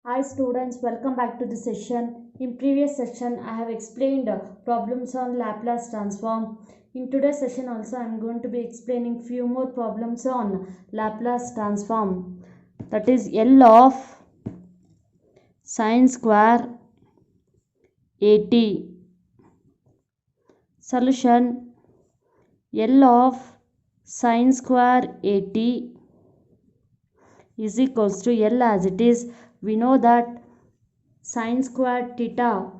Hi students, welcome back to the session. In previous session, I have explained problems on Laplace transform. In today's session also, I am going to be explaining few more problems on Laplace transform. That is L of sine square at. Solution L of sine square at is equals to L as it is. We know that sine square theta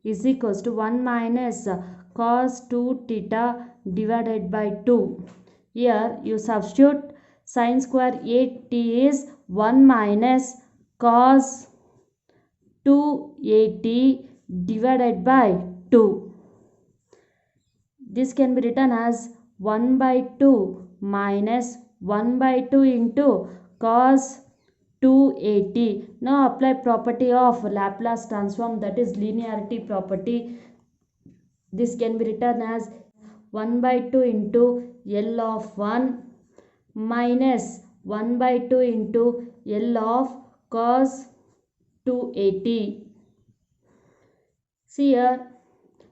is equals to 1 minus cos 2 theta divided by 2. Here you substitute sine square at is 1 minus cos 2at divided by 2. This can be written as 1 by 2 minus 1 by 2 into cos 2at. Now apply property of Laplace transform, that is linearity property. This can be written as 1 by 2 into L of 1 minus 1 by 2 into L of cos 2at. See here,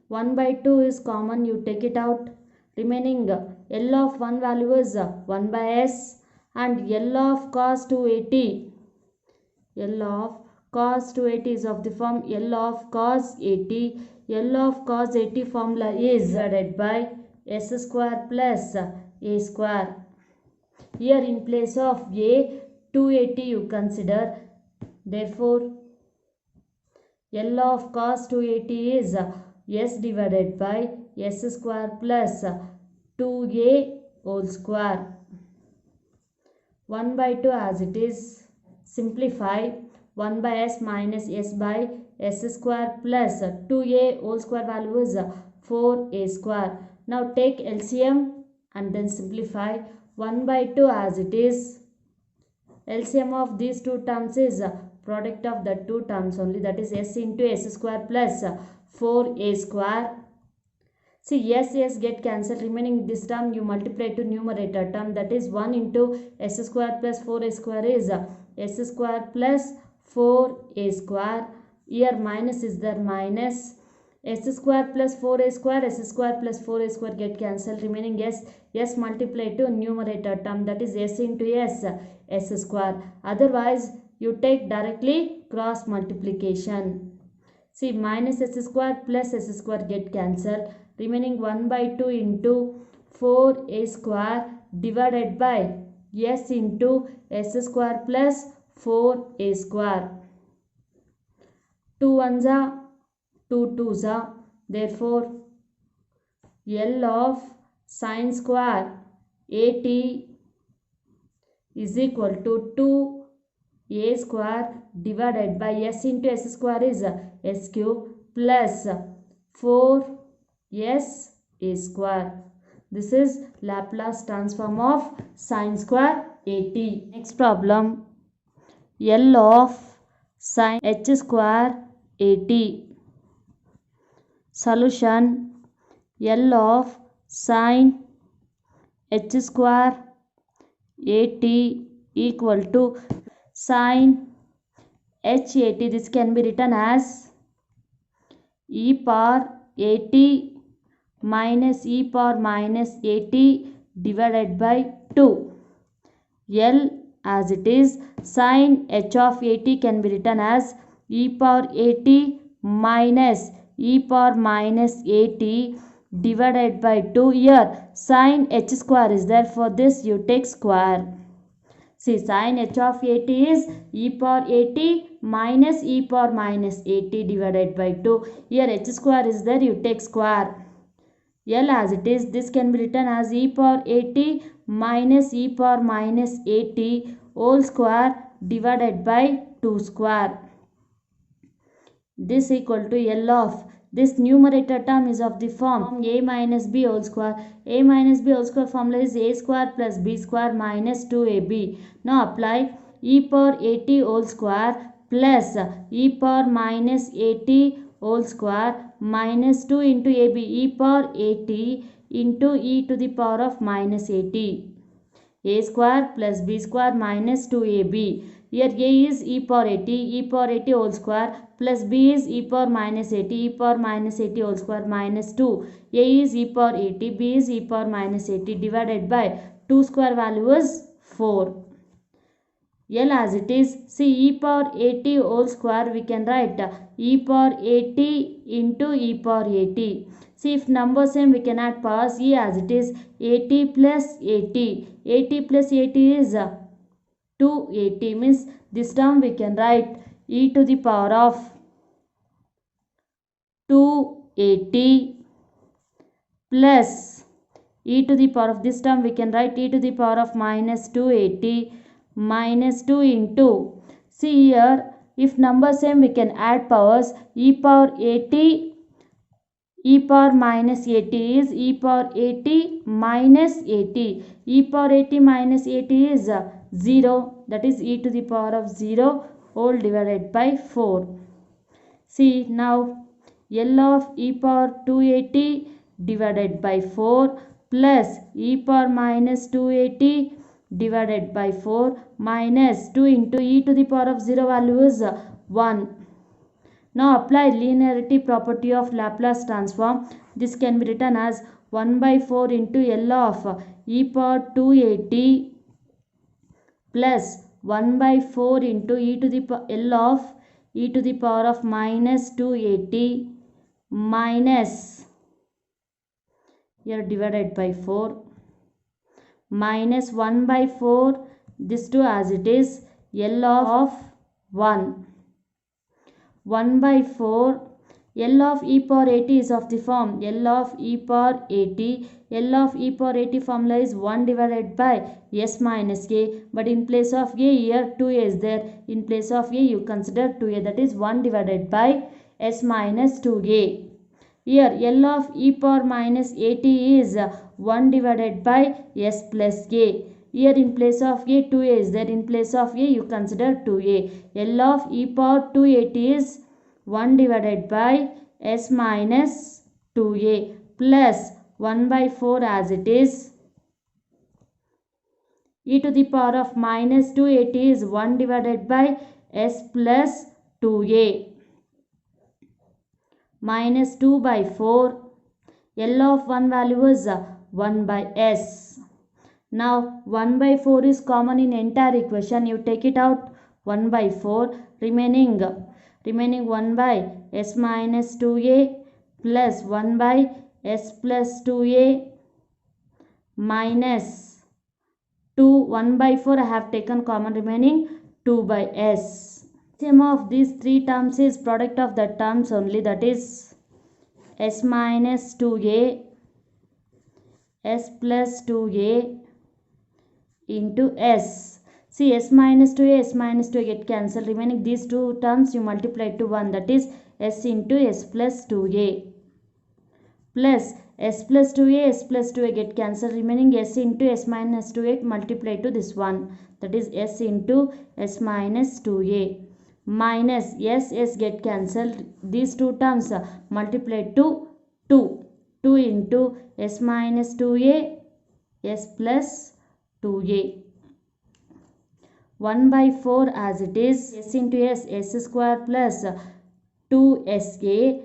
1 by 2 is common, you take it out. Remaining L of 1 value is 1 by s, and L of cos 2at. L of cos 2at is of the form L of cos 80. L of cos 80 formula is divided by s square plus a square. Here in place of a, 280 you consider. Therefore, L of cos 280 is s divided by s square plus 2a whole square. 1 by 2 as it is. Simplify 1 by s minus s by s square plus 2a whole square value is 4a square. Now take LCM and then simplify 1 by 2 as it is. LCM of these two terms is product of the two terms only, that is s into s square plus 4a square. See, s get cancelled, remaining this term you multiply to numerator term, that is 1 into s square plus 4a square is s square plus 4a square. Here minus is there, minus s square plus 4a square, s square plus 4a square get cancelled, remaining s multiply to numerator term, that is s into s square. Otherwise you take directly cross multiplication. See, minus s square plus s square get cancelled, remaining 1 by 2 into 4a square divided by s into s square plus 4a square. 2 ones are 2 twos are. Therefore, L of sine square at is equal to 2a square divided by s into s square is s cube plus 4s a square. This is Laplace transform of sine square at. Next problem, L of sine h square at. Solution L of sine h square at equal to sine h at. This can be written as e power at minus e power minus at divided by 2. L as it is. Sine h of at can be written as e power at minus e power minus at divided by 2. Here sine h square is there, for this you take square. See, sine h of at is e power at minus e power minus at divided by 2. Here h square is there, you take square. L as it is. This can be written as e power at minus e power minus at whole square divided by 2 square. This equal to L of, this numerator term is of the form a minus b whole square. A minus b whole square formula is a square plus b square minus 2ab. Now apply e power at whole square plus e power minus at whole square minus 2 into ab, e power at into e to the power of minus at. A square plus b square minus 2ab. Here a is e power 80 whole square plus b is e power minus 80 whole square minus 2. A is e power 80, b is e power minus 80 divided by 2 square value is 4. L as it is. See, e power 80 whole square we can write e power 80 into e power 80. See, if number same we can add powers. E as it is 80 plus 80. 80 plus 80 is 280, means this term we can write e to the power of 280 plus e to the power of this term we can write e to the power of minus 280 minus 2 into, see here, if number same we can add powers. E power 80 e power minus 80 is e power 80 minus 80. E power 80 minus 80 is 0, that is e to the power of 0 whole divided by 4. See, now L of e power 280 divided by 4 plus e power minus 280 divided by 4 minus 2 into e to the power of 0 value is 1. Now apply linearity property of Laplace transform. This can be written as 1 by 4 into L of e power 280 plus 1 by 4 into e to the L of e to the power of minus 280 minus, here divided by 4, minus 1 by 4, this 2 as it is, L of 1. 1 by 4, L of e power 80 is of the form L of e power 80. L of e power 80 formula is 1 divided by s minus a, but in place of a here 2a is there. In place of a you consider 2a, that is 1 divided by s minus 2a. Here L of e power minus 80 is 1 divided by s plus a. Here in place of a 2a is there. In place of a you consider 2a. L of e power 280 is 1 divided by s minus 2a plus 1 by 4 as it is. E to the power of minus 280 is 1 divided by s plus 2a. Minus 2 by 4. L of 1 value is 1 by s. Now 1 by 4 is common in entire equation. You take it out, 1 by 4, remaining 1 by s minus 2a plus 1 by s plus 2a minus 2. 1 by 4 I have taken common, remaining 2 by s. Sum of these three terms is product of the terms only, that is s minus 2a, s plus 2a into s. See, s minus 2a get cancelled. Remaining these two terms you multiply to 1, that is s into s plus 2a plus s plus 2a get cancelled. Remaining s into s minus 2a multiply to this one, that is s into s minus 2a minus s get cancelled. These two terms multiply to 2 into s minus 2a s plus 2a. 1 by 4 as it is, s into s square plus 2sa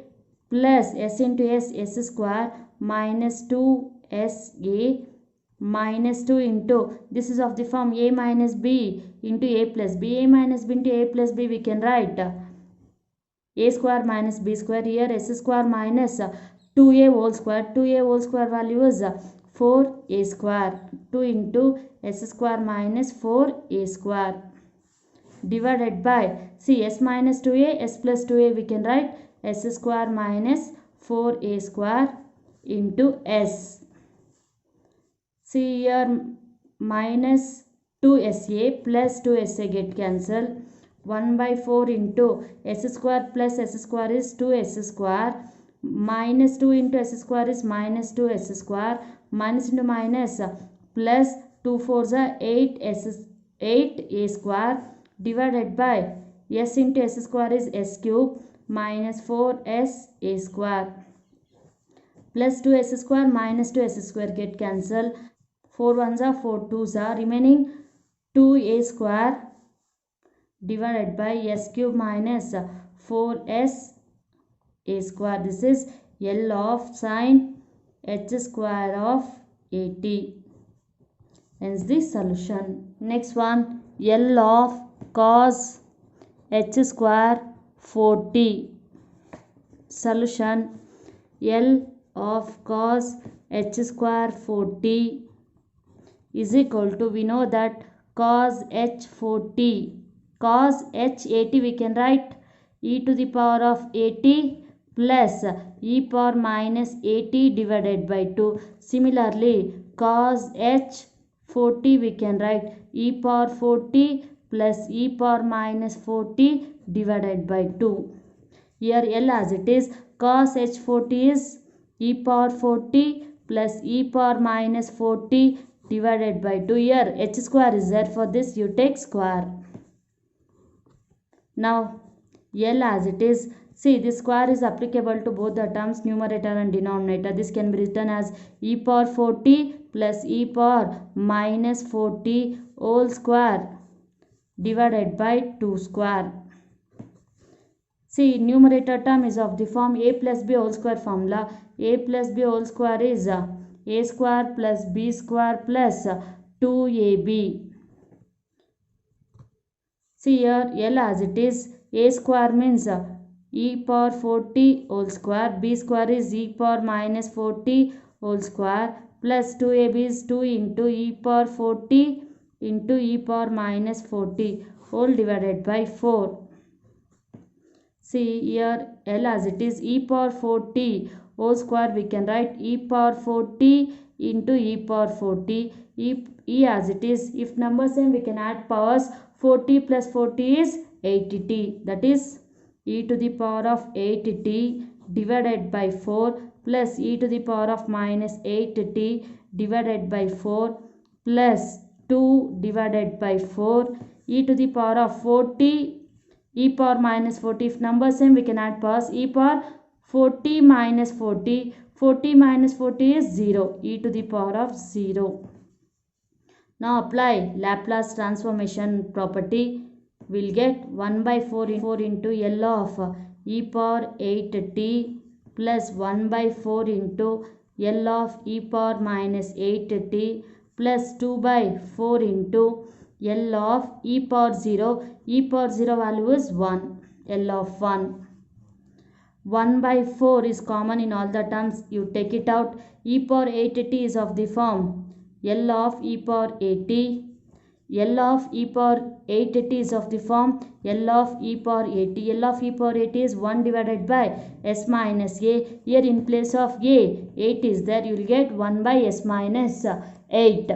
plus s into s square minus 2sa minus 2 into, this is of the form a minus b into a plus b. A minus b into a plus b we can write a square minus b square. Here s square minus 2a whole square. 2a whole square value is 4a square. 2 into s square minus 4a square divided by, see, s minus 2a, s plus 2a we can write s square minus 4a square into s. See here, minus 2sa plus 2sa get cancelled. 1 by 4 into s square plus s square is 2s square minus 2 into s square is minus 2s square, minus into minus plus 2 4s are 8a square divided by s into s square is s cube minus 4sa square plus 2s square minus 2s square get cancelled. 4 1s are 4 2s are, remaining 2a square divided by s cube minus 4s a square. This is L of sine h square of 80. Hence the solution. Next one, L of cos h square 40. Solution, L of cos h square 40 is equal to, we know that cos h 40, cos h 80 we can write e to the power of 80 plus e power minus 80 divided by 2. Similarly, cos h 40 we can write e power 40 plus e power minus 40 divided by 2. Here L as it is, cos h 40 is e power 40 plus e power minus 40 divided by 2. Here h square is there, for this you take square. Now L as it is, see this square is applicable to both the terms, numerator and denominator. This can be written as e power 40 plus e power minus 40 whole square divided by 2 square. See, numerator term is of the form a plus b whole square formula. A plus b whole square is a square plus b square plus 2ab. See here L as it is, a square means e power 40 whole square, b square is e power minus 40 whole square plus 2ab is 2 into e power 40 into e power minus 40 whole divided by 4. See here L as it is, e power 40 whole square we can write e power 40 into e power 40. E as it is, if number same we can add powers. 40 plus 40 is 80t, that is e to the power of 8t divided by 4 plus e to the power of minus 8t divided by 4 plus 2 divided by 4 e to the power of 40 e power minus 40. If number same we can add powers. E power 40 minus 40, 40 minus 40 is 0, e to the power of 0. Now apply Laplace transformation property. We'll get 1 by 4 into L of e power 8t plus 1 by 4 into L of e power minus 8t plus 2 by 4 into L of e power 0. E power 0 value is 1. L of 1. 1 by 4 is common in all the terms. You take it out. E power 8t is of the form L of e power 80. L of e power 8t is of the form L of e power 80. L of e power 80 is 1 divided by s minus a. Here in place of a, 8 is there. You will get 1 by s minus 8.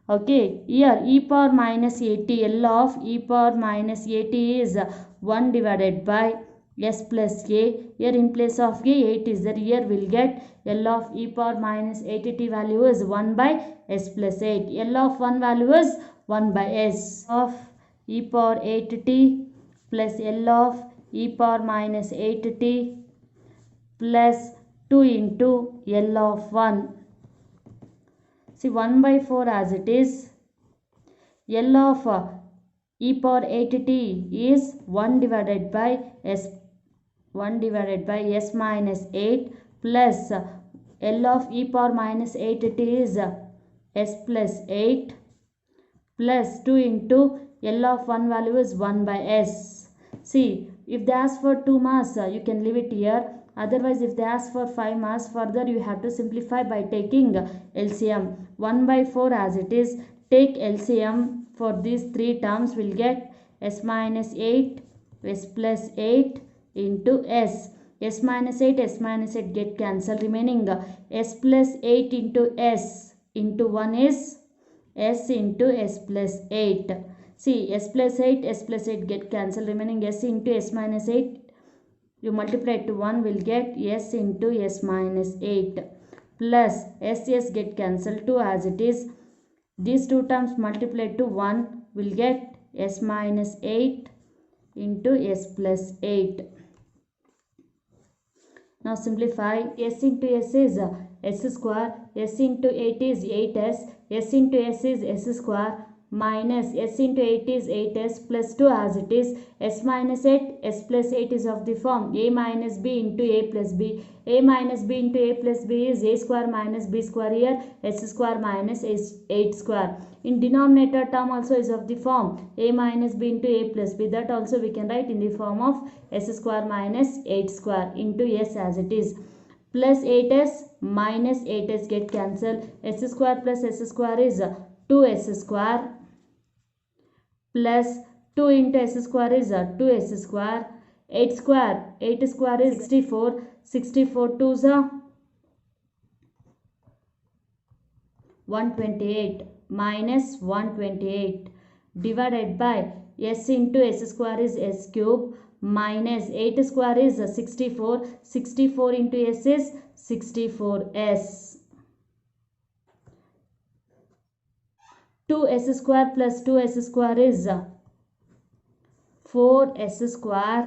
Okay. Here e power minus 80. L of e power minus 80 is 1 divided by s plus a. Here in place of a, 8 is there. Here we will get L of e power minus 80t value is 1 by s plus 8. L of 1 value is 1 by s. Of e power 8t plus L of e power minus 8t plus 2 into L of 1. See 1 by 4 as it is. L of e power 8t is 1 divided by s, 1 divided by s minus 8 plus L of e power minus 8t is s plus 8 plus 2 into L of 1 value is 1 by s. See, if they ask for 2 mass, you can leave it here. Otherwise, if they ask for 5 mass, further you have to simplify by taking LCM. 1 by 4 as it is. Take LCM for these 3 terms. Will get s minus 8, s plus 8 into s. S minus 8, s minus 8 get cancelled. Remaining s plus 8 into s into 1 is s into s plus 8. See, s plus 8, s plus 8 get cancelled. Remaining s into s minus 8. You multiply it to 1, will get s into s minus 8 plus s get cancelled 2 as it is. These 2 terms multiplied to 1 will get s minus 8 into s plus 8. Now simplify. S into s is s square, s into 8 is 8s, s into s is s square minus s into 8 is 8s plus 2 as it is, s minus 8, s plus 8 is of the form a minus b into a plus b. A minus b into a plus b is a square minus b square, here s square minus 8 square. In denominator term also is of the form a minus b into a plus b, that also we can write in the form of s square minus 8 square into s as it is, plus 8s minus 8s get cancelled, s square plus s square is 2s square plus 2 into s square is 2s square, 8 square is 64, 64 2s are 128 minus 128 divided by s into s square is s cube minus 8 square is 64, 64 into s is 64s. 2s square plus 2s square is 4s square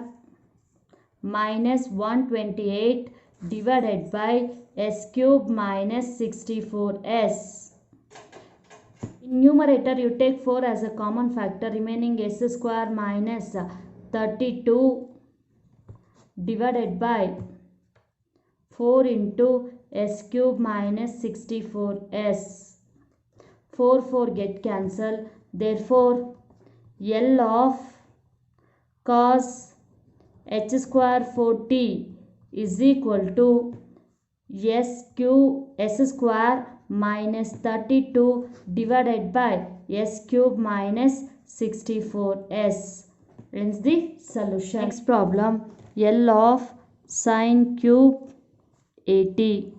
minus 128 divided by s cube minus 64s. In numerator you take 4 as a common factor, remaining s square minus 32 divided by 4 into s cube minus 64s. 4 get cancelled, therefore L of cos h square 40 is equal to s square minus 32 divided by s cube minus 64s. Hence the solution. Next problem, L of sine cube 80.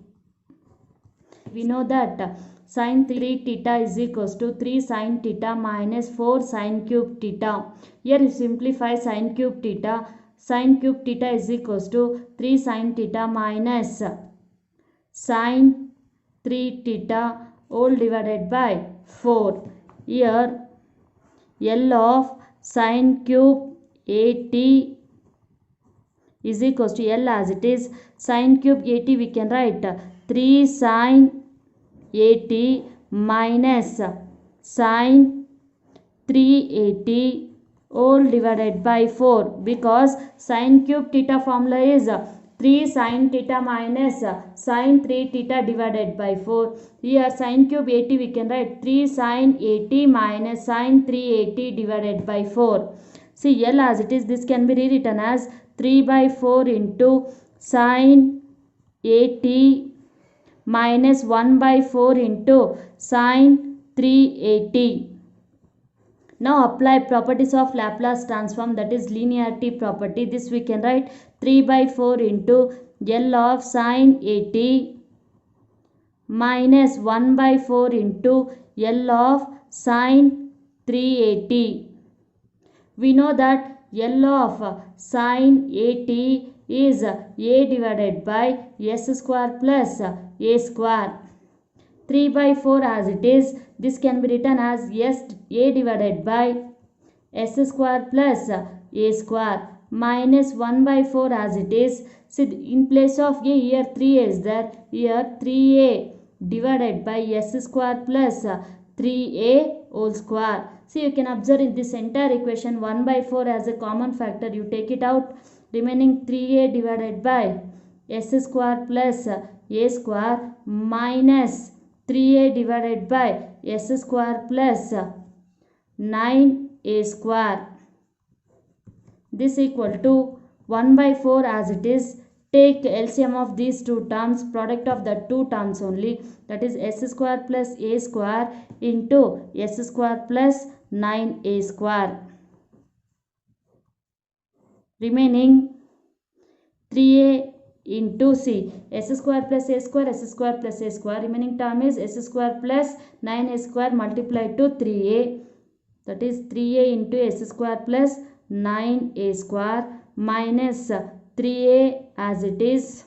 We know that sin 3 theta is equals to 3 sin theta minus 4 sin cube theta. Here you simplify sin cube theta. Sin cube theta is equals to 3 sin theta minus sin 3 theta all divided by 4. Here L of sin cube 80 is equals to L as it is. Sin cube 80 we can write 3 sin 80 minus sin 380 all divided by 4, because sin cube theta formula is 3 sin theta minus sin 3 theta divided by 4. Here sin cube 80 we can write 3 sin 80 minus sin 380 divided by 4. See L as it is, this can be rewritten as 3 by 4 into sin 80 minus 1 by 4 into sin 380. Now apply properties of Laplace transform, that is linearity property. This we can write 3 by 4 into L of sin 80 minus 1 by 4 into L of sin 380. We know that L of sin 80 is a divided by s square plus a square. 3 by 4 as it is, this can be written as a divided by s square plus a square minus 1 by 4 as it is. See in place of a, here 3a is there, here 3a divided by s square plus 3a whole square. See you can observe in this entire equation 1 by 4 as a common factor, you take it out, remaining 3a divided by s square plus a square minus 3a divided by s square plus 9a square. This equal to 1 by 4 as it is. Take LCM of these two terms, product of the two terms only, that is s square plus a square into s square plus 9a square. Remaining 3a into c, s square plus a square, s square plus a square, remaining term is s square plus 9a square multiplied to 3a, that is 3a into s square plus 9a square minus 3a as it is,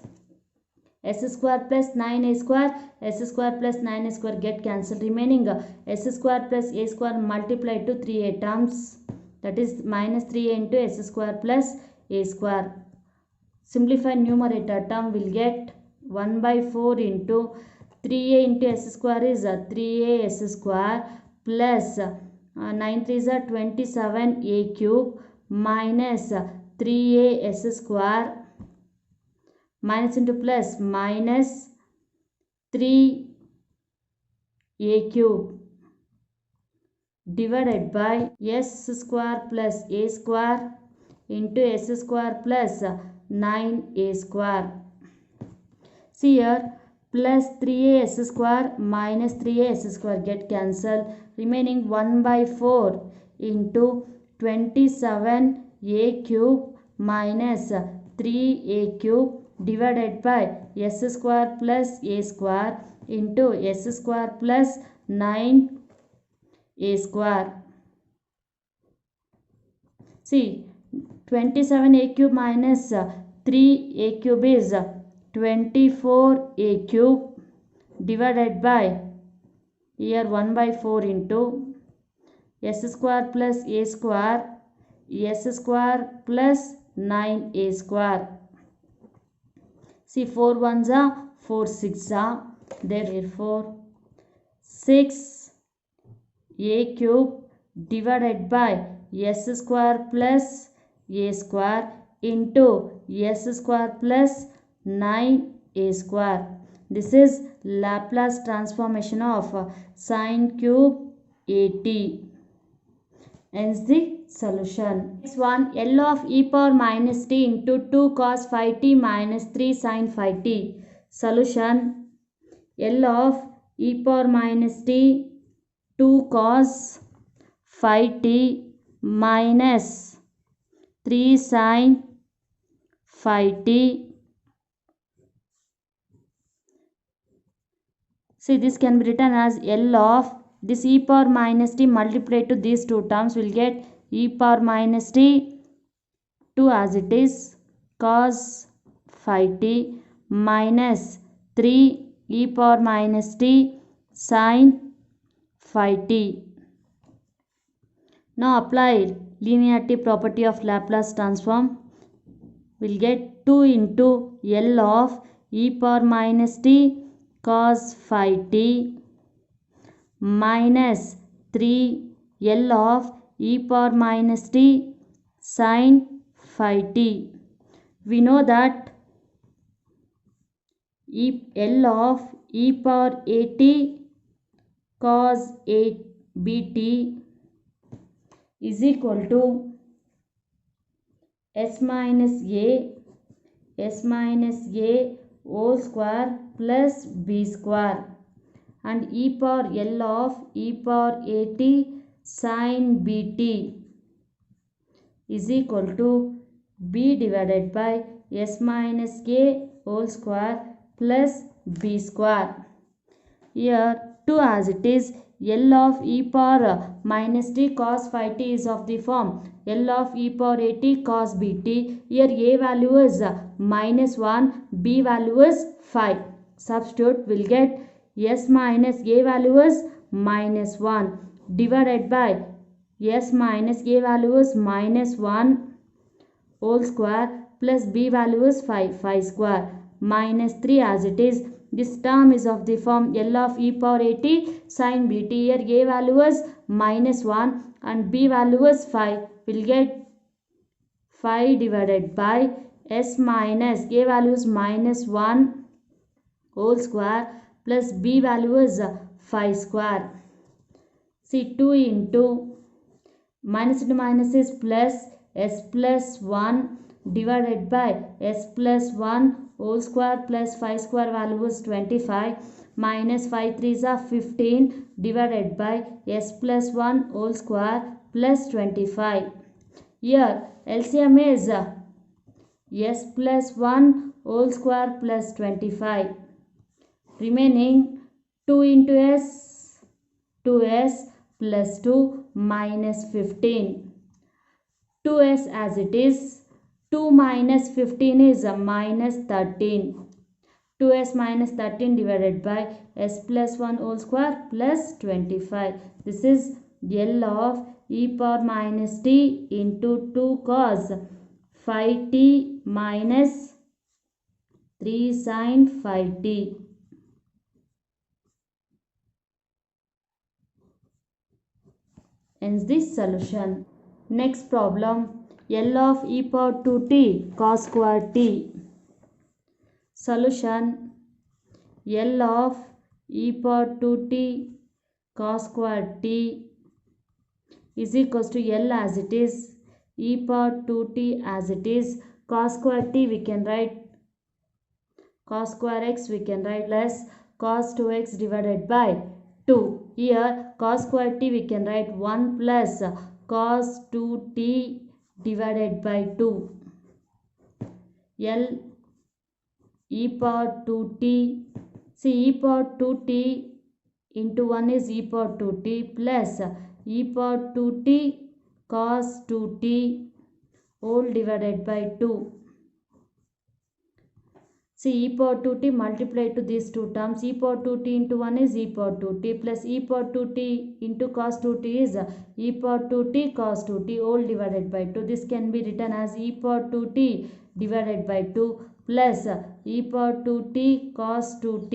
s square plus 9a square, s square plus 9a square get cancelled, remaining s square plus a square multiplied to 3a terms, that is minus 3a into s square plus a square. Simplify numerator term will get 1 by 4 into 3a into s square is 3a s square plus 9 3s are 27a cube minus 3as square minus into plus minus 3a cube divided by s square plus a square into s square plus 9a square. See here, plus 3as square minus 3as square get cancelled, remaining 1 by 4 into 27a cube minus 3a cube divided by s square plus a square into s square plus 9a square. See, 27a cube minus 3a cube is 24a cube divided by here 1 by 4 into s square plus a square s square plus 9a square. See, 4 ones are 4 6 are, therefore 6a cube divided by s square plus a square into s square plus 9a square. This is Laplace transformation of sine cube at. Hence the solution. Next one, L of e power minus t into 2 cos phi t minus 3 sin phi t. Solution, L of e power minus t 2 cos phi t minus 3 sin phi t. See, this can be written as L of this e power minus t multiplied to these two terms will get e power minus t 2 as it is cos phi t minus 3 e power minus t sin phi t. Now apply linearity property of Laplace transform. We'll get 2 into L of e power minus t cos phi t minus 3 L of e power minus t sin phi t. We know that L of e power at cos 8 bt is equal to s minus a whole square plus b square, and e power L of e power at sin bt is equal to b divided by s minus k whole square plus b square. Here 2 as it is, L of e power minus t cos phi t is of the form L of e power at cos bt. Here a value is minus 1, b value is 5. Substitute, will get s minus a value is minus 1 divided by s minus a value is minus 1 whole square plus b value is 5 square minus 3 as it is. This term is of the form L of e power at sin bt. Here a value is minus 1 and b value is 5. Will get 5 divided by s minus a value is minus 1 whole square plus b value is 5 square. See, 2 into minus into minus is plus s plus 1 divided by s plus 1 whole square plus 5 square value is 25 minus 5 3s are 15 divided by s plus 1 whole square plus 25. Here LCM is s plus 1 whole square plus 25, remaining 2 into s 2s plus 2 minus 15. 2s as it is, 2 minus 15 is minus 13. 2s minus 13 divided by s plus 1 whole square plus 25. This is L of e power minus t into 2 cos phi t minus 3 sin phi t. Hence this solution. Next problem, L of e power 2t cos square t. Solution, L of e power 2t cos square t is equals to L as it is, e power 2t as it is, cos square t we can write, cos square x we can write less cos 2x divided by 2. Here cos square t we can write 1 plus cos 2t divided by 2. L e power 2t, see e power 2t into 1 is e power 2t plus e power 2t cos 2t whole divided by 2. See e power 2t multiplied to these two terms, e power 2t into 1 is e power 2t plus e power 2t into cos 2t is e power 2t cos 2t whole divided by 2. This can be written as e power 2t divided by 2 plus e power 2t cos 2t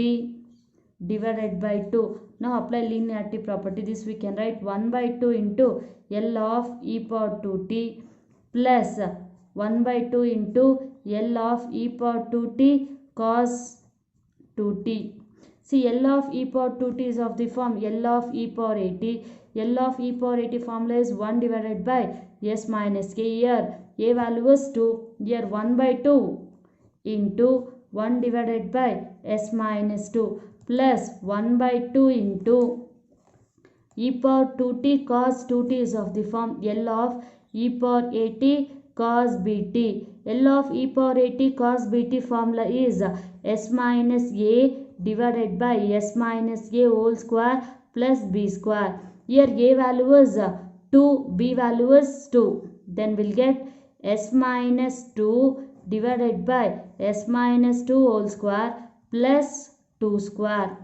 divided by 2. Now apply linearity property. This we can write 1 by 2 into L of e power 2t plus 1 by 2 into L of e power 2t cos 2t. See L of e power 2t is of the form L of e power 80. L of e power 80 formula is 1 divided by s minus k. Here a value is 2. Here 1 by 2 into 1 divided by s minus 2 plus 1 by 2 into e power 2t cos 2t is of the form L of e power 80 cos bt. L of e power 80 cos bt formula is s minus a divided by s minus a whole square plus b square. Here a value is 2, b value is 2. Then we'll get s minus 2 divided by s minus 2 whole square plus 2 square.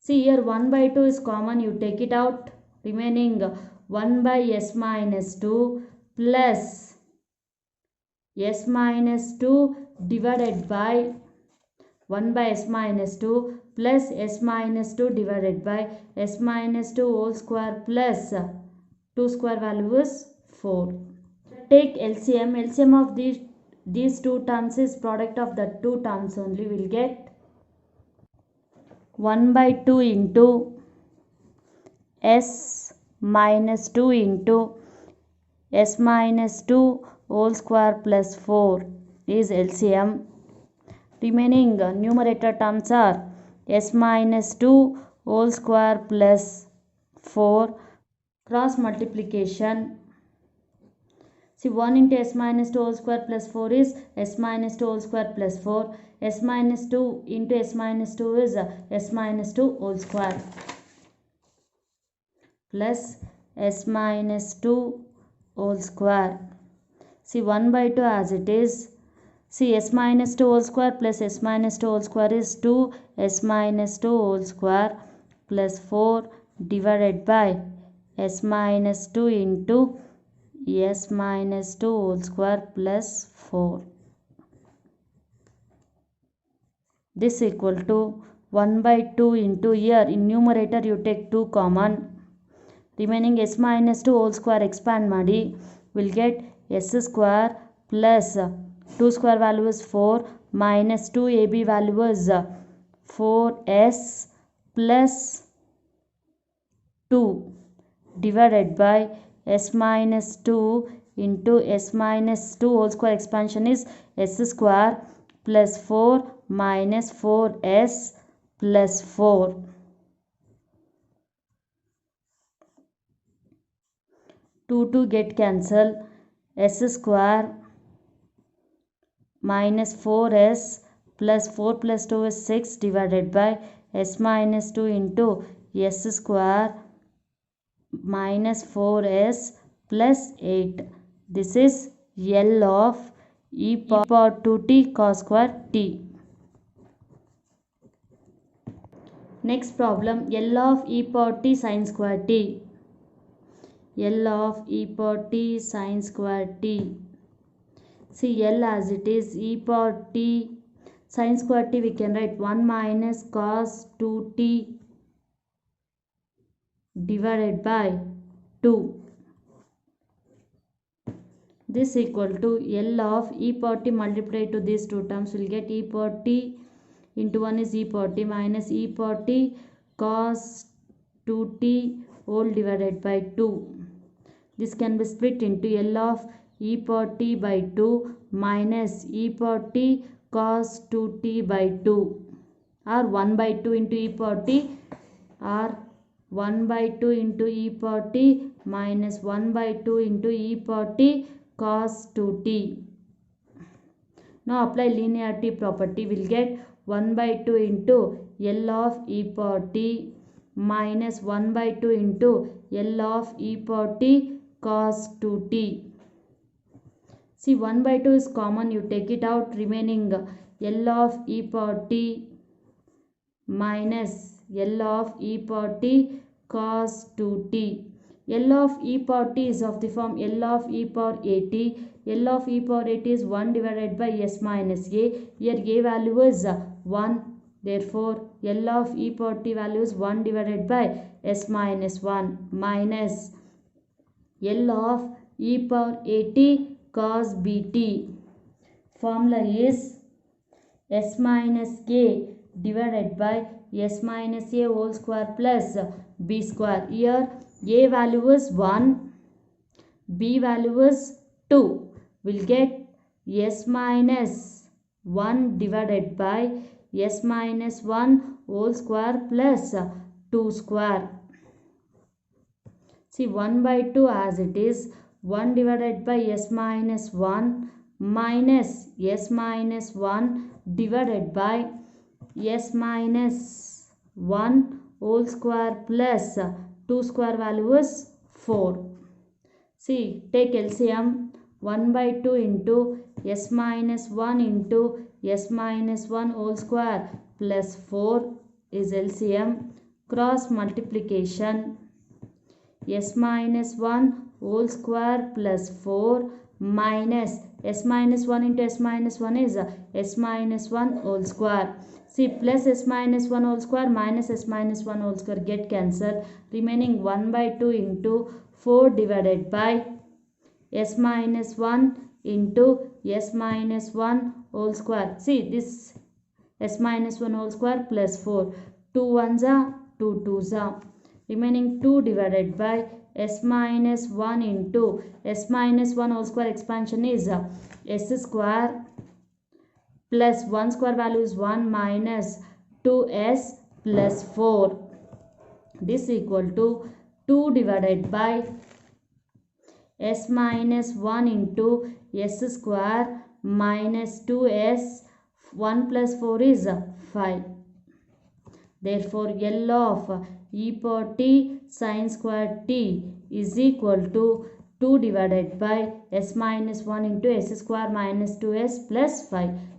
See here 1 by 2 is common, you take it out, remaining 1 by s minus 2 plus s minus 2 divided by 1 by s minus 2 plus s minus 2 divided by s minus 2 whole square plus 2 square value is 4. Take LCM. LCM of these two terms is product of the two terms only. We'll get 1 by 2 into s minus 2 into s minus 2 whole square plus 4 is LCM. Remaining numerator terms are s minus 2 whole square plus 4. Cross multiplication. See 1 into s minus 2 whole square plus 4 is s minus 2 whole square plus 4. S minus 2 into s minus 2 is s minus 2 whole square plus s minus 2 whole square. See 1 by 2 as it is. See s minus 2 whole square plus s minus 2 whole square is 2 s minus 2 whole square plus 4 divided by s minus 2 into s minus 2 whole square plus 4. This equal to 1 by 2 into, here in numerator you take 2 common, remaining s minus 2 whole square expand ಮಾಡಿ, will get s square plus 2 square value is 4 minus 2ab value is 4s plus 2 divided by s minus 2 into s minus 2 whole square expansion is s square plus 4 minus 4s plus 4. 2 get cancel, s square minus 4s plus 4 plus 2 is 6 divided by s minus 2 into s square minus 4s plus 8. This is L of e power 2t cos square t. Next problem, L of e power t sin square t. L of e power t sin square t. See L as it is, e power t sin square t we can write 1 minus cos 2t divided by 2. This equal to L of e power t multiplied to these two terms will get e power t into 1 is e power t minus e power t cos 2t whole divided by 2. This can be split into L of e power t by 2 minus e power t cos 2t by 2 or 1 by 2 into e power t or 1 by 2 into e power t minus 1 by 2 into e power t cos 2t. Now apply linearity property, will get 1 by 2 into L of e power t minus 1 by 2 into L of e power t cos 2t. See, 1 by 2 is common, you take it out, remaining L of e power t minus L of e power t cos 2t. L of e power t is of the form L of e power at. L of e power at is 1 divided by s minus a. Here a value is 1. Therefore, L of e power t value is 1 divided by s minus 1 minus L of e power at cos bt. Formula is s minus k divided by s minus a whole square plus b square. Here a value is 1, b value is 2. We'll get s minus 1 divided by s minus 1 whole square plus 2 square. See, 1 by 2 as it is, 1 divided by s minus 1 minus s minus 1 divided by s minus 1 whole square plus 2 square value is 4. See, take LCM. 1 by 2 into s minus 1 into s minus 1 whole square plus 4 is LCM. Cross multiplication. S minus 1 whole square plus 4 minus s minus 1 into s minus 1 is s minus 1 whole square. See, plus s minus 1 whole square minus s minus 1 whole square get cancelled. Remaining 1 by 2 into 4 divided by s minus 1 into s minus 1 whole square. See, this s minus 1 whole square plus 4. 2 1s are 2 2s are. Remaining 2 divided by s minus 1 into s minus 1 whole square expansion is s square plus 1 square value is 1 minus 2s plus 4. This equal to 2 divided by s minus 1 into s square minus 2s. 1 plus 4 is 5. Therefore, L of e power t sin square t is equal to 2 divided by s minus 1 into s square minus 2s plus 5.